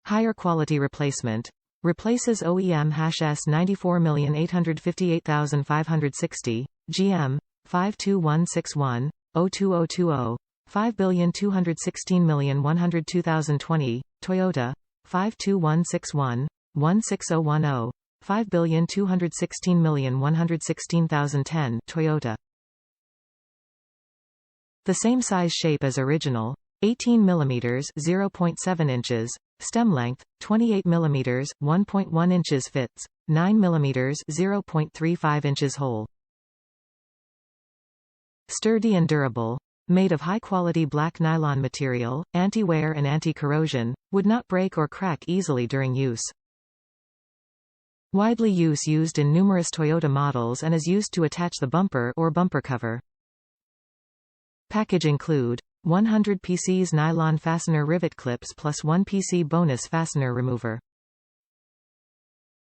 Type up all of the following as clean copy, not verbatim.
Higher quality replacement. Replaces OEM S94858560, GM, 52161, 02020, 52161102020, Toyota, 52161, 16010, 52161116010, Toyota. The same size shape as original, 18 mm (0.7 inches), stem length, 28 mm (1.1 inches) fits, 9 mm (0.35 inches) hole. Sturdy and durable. Made of high-quality black nylon material, anti-wear and anti-corrosion, would not break or crack easily during use. Widely used in numerous Toyota models and is used to attach the bumper or bumper cover. Package include 100 PCS nylon fastener rivet clips plus 1 PC bonus fastener remover.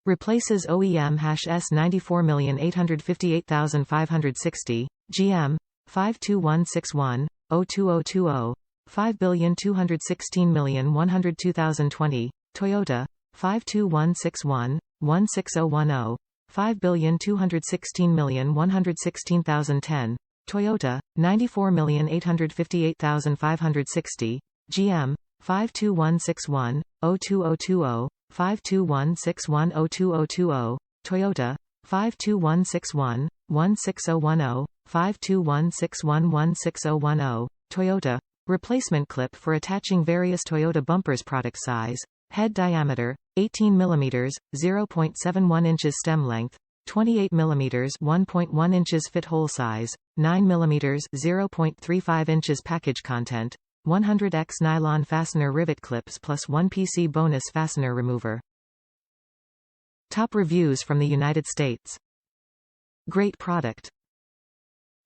Replaces OEM S94858560, GM, 52161, 02020, 52161102020, Toyota, 52161, 16010, 5216111601010, Toyota, 94858560, GM, 52161, 02020, 52161022020, Toyota, 52161, 16010, 52161161010, Toyota. Replacement clip for attaching various Toyota bumpers. Product size. Head diameter, 18 mm, 0.71 inches stem length, 28 mm 1.1 inches fit hole size, 9 mm 0.35 inches package content, 100x nylon fastener rivet clips plus 1 PC bonus fastener remover. Top reviews from the United States. Great product.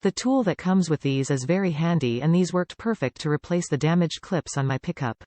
The tool that comes with these is very handy, and these worked perfect to replace the damaged clips on my pickup.